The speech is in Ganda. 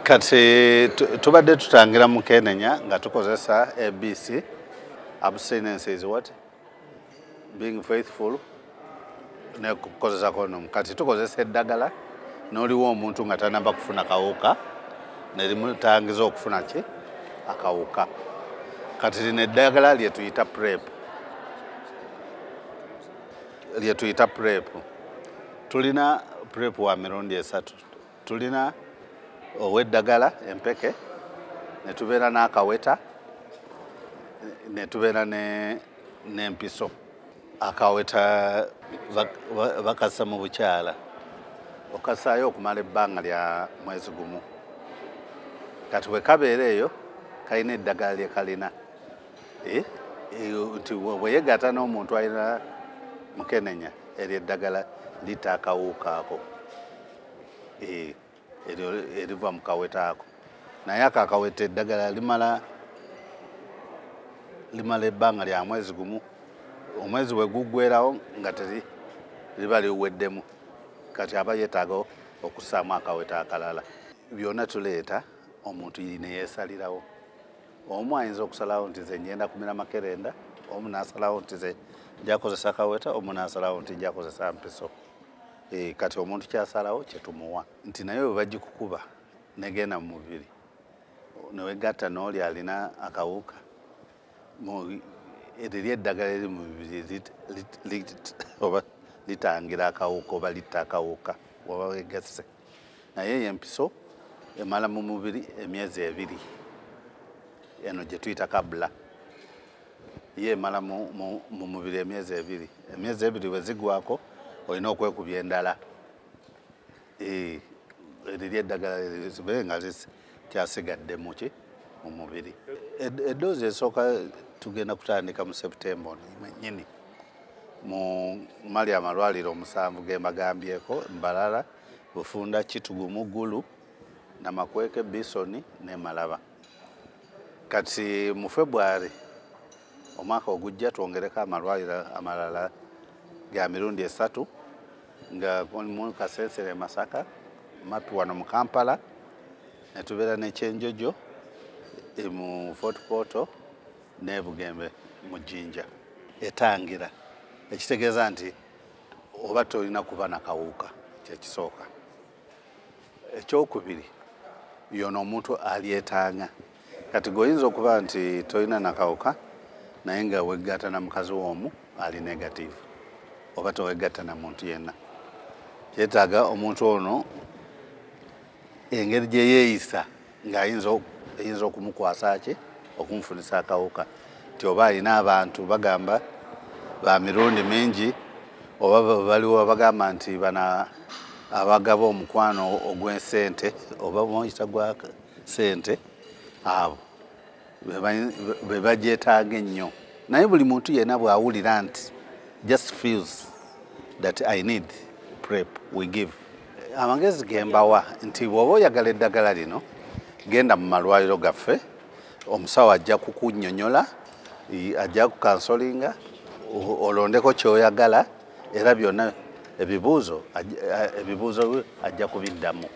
Kati tubadde tutangira mu Kenenya nga tukozesa ABC. Abstinence is what? Being faithful ne kukozesa condom. Kati tukozesa eddagala n'oliwo omuntu nga tanamba kufuna kawuka ne limutangiza okufuna ki akawuka. Kati lino eddagala lye tuyita PrEP. Tulina PrEP wa mirundi esatu. Tulina ow'eddagala empeke, ne tubeera n'akaweta, ne tubeera n'empiso. Akaweta bakassa mu bukyala, okasaayo okumala ebbanga lya mwezi gumu. Kati bwe kabeera eyo kalina eddagala lye kalina. Nti bwe yegatta n'omuntu alina mu Kenenya, eryo eddagala litta akawuka ako. Eriva mu kaweta ako. Naye akaweta eddagala limala ebbanga lya mwezi gumu. Omwezi bwe guggweerawo nga liba liweddemu. Kati aba yeetaaga okussaamu akaweta akalala. Byonna tuleeta omuntu ne yeesalirawo. Omu ayinza okusalawo nti nze ngenda kumira makerenda, omu n'asalawo nti nze nja kozesa akaweta, omu n'asalawo nti nja kozesa mpiso. Kati omuntu kyasalawo kye tumuwa. Nti naye bwe bagikukuba negenda mu mubiri ne wegatta n'oli alina akawuka, eryo eddagala eri mu mubiri oba litangira akawuka oba litta akawuka oba wegasse. Naye empiso emala mu mubiri emyezi 2. Eno gye tuyita kabula. Ye emala mu mubiri emyezi 2. Emyezi 2 bwe zigwako olina okwekubya endala. Eryo eddagala zibe nga kyasigadde mu mubiri. Eddoozi esooka tugenda kutandika mu Septemba nyini mu mali amalwaliro 7 ge mbagambyeko: Mbarara, Bufunda, Kitugumu, Gulu, Namakweke, Bisoni ne Malaba. Kati mu February omwaka ogujja twongereko amalwaliro amalala ga mirundi 3 nga mu Kasensere, Masaka, Mapi wano mu Kampala, ne tubeera ne Kyenjojo mu Fort Portal ne Bugembe mu Jinja. Etangira ekitegeeza nti oba tolina kuba na kawuka, kyekisooka. Ekyokubiri yono omuntu alyetanga. Kati goyinza okuba nti tolina na kawuka naye nga wegatta na mukazi w'omu ali negative, oba towegatta na muntu yenna. Kyetaaga omuntu ono engeri gye yeeyisa ng'ayinza okumukwasa ki okumufunisa akawuka. Nti oba alina abantu bagamba ba mirundi mingi, oba baliwo bagamba nti bana abagaba omukwano ogw'ensente oba omuyita gwa sente, abo be bagyetaaga ennyo. Naye buli muntu yenna bw'awulira nti just feels that I need PrEP, we give. Amagezi gembawa nti bw'oba oyagala eddagala lino, genda mu malwaliro gaffe, omusawo ajja kukunnyonnyola, ajja kukansolinga, olondeko ky'oyagala, era byonna ebibuuzo ajja kubiddamu.